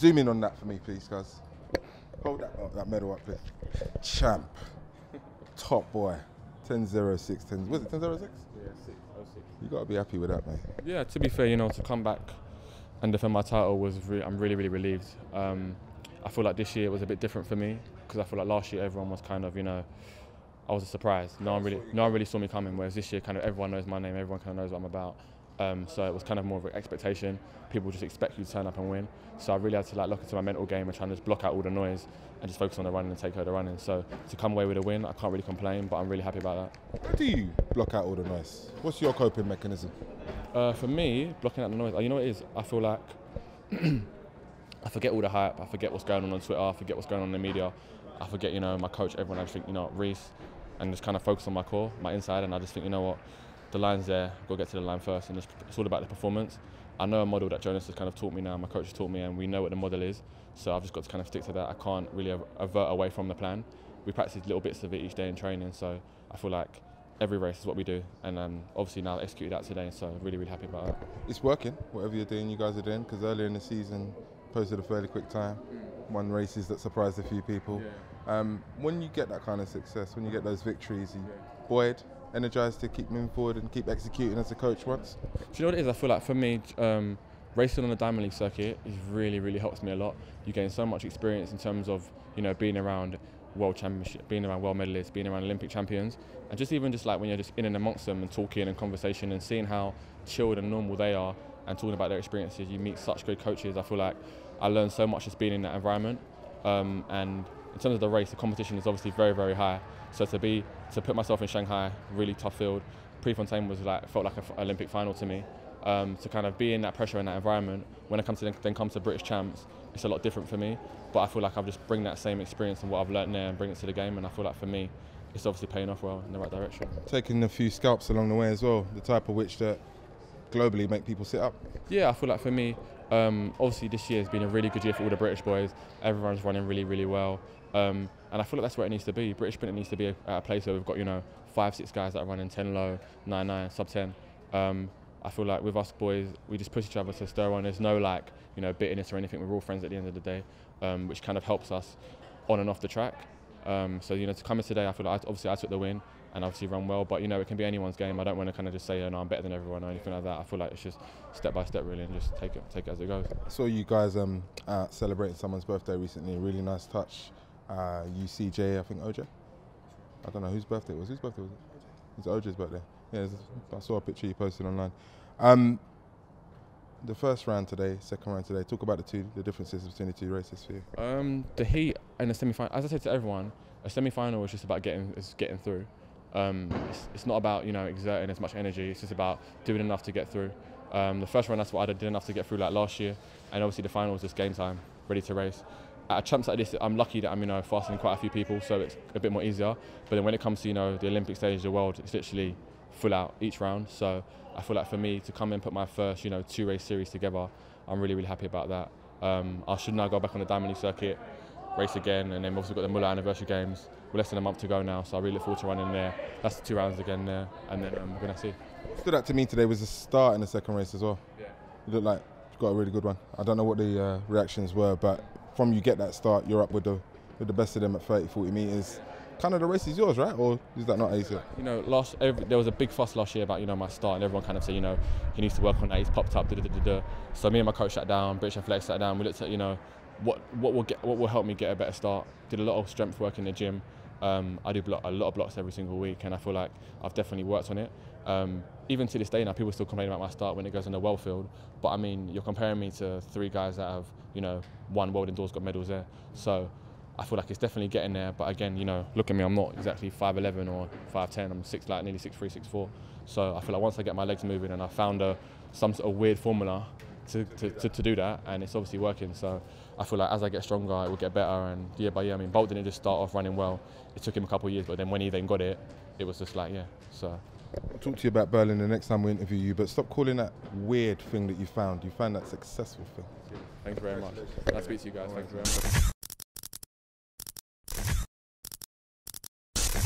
Zoom in on that for me, please, guys. Hold that medal up, please. Champ. Top boy. 10.06. Was it 10.06? Yeah, 6.06. You got to be happy with that, mate. Yeah, to be fair, you know, to come back and defend my title was I'm really, really relieved. I feel like this year it was a bit different for me because I feel like last year everyone was kind of, you know, I was a surprise. No one really saw me coming, whereas this year kind of everyone knows my name, everyone kind of knows what I'm about. So it was kind of more of an expectation. People just expect you to turn up and win. So I really had to like look into my mental game and try and just block out all the noise and just focus on the running and take her the running. So to come away with a win, I can't really complain, but I'm really happy about that. How do you block out all the noise? What's your coping mechanism? For me, blocking out the noise, you know what it is? I feel like I forget all the hype, I forget what's going on Twitter, I forget what's going on in the media, I forget, you know, my coach, everyone. I just think, you know, Reece, and just kind of focus on my core, my inside, and I just think, you know what, the line's there, I've got to get to the line first, and it's all about the performance. I know a model that Jonas has kind of taught me now, my coach has taught me, and we know what the model is, so I've just got to kind of stick to that. I can't really avert away from the plan. We practice little bits of it each day in training, so I feel like every race is what we do, and obviously now I executed that today, so really, really happy about that. It's working, whatever you're doing, you guys are doing, because earlier in the season, posted a fairly quick time, won races that surprised a few people. Yeah. When you get that kind of success, when you get those victories, are you buoyed, energised to keep moving forward and keep executing as the coach wants? Do you know what it is? I feel like for me, racing on the Diamond League circuit really helps me a lot. You gain so much experience in terms of, you know, being around world championship, being around world medalists, being around Olympic champions, and just even just like when you're just in and amongst them and talking and conversation and seeing how chilled and normal they are and talking about their experiences, you meet such good coaches. I feel like I learned so much just being in that environment. And in terms of the race, the competition is obviously very high. So to put myself in Shanghai, really tough field. Prefontaine was felt like an Olympic final to me. To kind of be in that pressure in that environment, when it comes to British champs, it's a lot different for me. But I feel like I've just bring that same experience and what I've learned there and bring it to the game. And I feel like for me, it's obviously paying off well in the right direction. Taking a few scalps along the way as well, the type of which that globally make people sit up. Yeah, I feel like for me, obviously this year has been a really good year for all the British boys. Everyone's running really well. And I feel like that's where it needs to be. British sprint needs to be at a place where we've got, you know, 5-6 guys that are running 10 low, 9-9, sub 10. I feel like with us boys, we just push each other to stir on. There's no like, you know, bitterness or anything. We're all friends at the end of the day, which kind of helps us on and off the track. So, you know, to come in today, I feel like obviously I took the win and obviously run well, but, you know, it can be anyone's game. I don't want to kind of just say, oh, no, I'm better than everyone or anything like that. I feel like it's just step by step really and just take it as it goes. I saw you guys celebrating someone's birthday recently, a really nice touch. UCJ, I think OJ? I don't know whose birthday it was. Whose birthday was it? It's OJ's birthday. Yeah, I saw a picture you posted online. The first round today, second round today, talk about the differences between the two races for you. The heat and the semi-final, as I said to everyone, a semi-final is just about getting through. It's not about, you know, exerting as much energy, it's just about doing enough to get through. The first round, that's what I did enough to get through like last year, and obviously the final was just game time, ready to race. At a champs like this, I'm lucky that I'm, you know, faster than quite a few people, so it's a bit more easier. But then when it comes to, you know, the Olympic stage, the world, it's literally full out each round. So I feel like for me to come and put my first, you know, 2-race series together, I'm really happy about that. I should now go back on the Diamond League circuit, race again, and then we've also got the Muller anniversary games. We're less than a month to go now, so I really look forward to running there. That's the 2 rounds again there, and then we're gonna see. What stood out to me today was the start in the second race as well. Yeah. You look like you've got a really good one. I don't know what the reactions were, but from you get that start, you're up with the best of them at 30-40 metres. Kind of the race is yours, right? Or is that not easy? You know, there was a big fuss last year about, you know, my start, and everyone kind of said, you know, he needs to work on that. He's popped up. So me and my coach sat down, British Athletics sat down. We looked at, you know, what will help me get a better start. Did a lot of strength work in the gym. I do a lot of blocks every single week, and I feel like I've definitely worked on it. Even to this day now, people still complain about my start when it goes on the well field. But I mean, you're comparing me to 3 guys that have, you know, won world indoors, got medals there. So I feel like it's definitely getting there. But again, you know, look at me, I'm not exactly 5'11" or 5'10". I'm nearly 6'3", 6'4". So I feel like once I get my legs moving and I found some sort of weird formula to do that, and it's obviously working. So I feel like as I get stronger, it will get better. And year by year, I mean, Bolt didn't just start off running well. It took him a couple of years, but then when he then got it, it was just like, yeah. So I'll talk to you about Berlin the next time we interview you, but stop calling that weird thing that you found. You found that successful thing. Thank you very much. I'll speak to you guys. Thank you very much.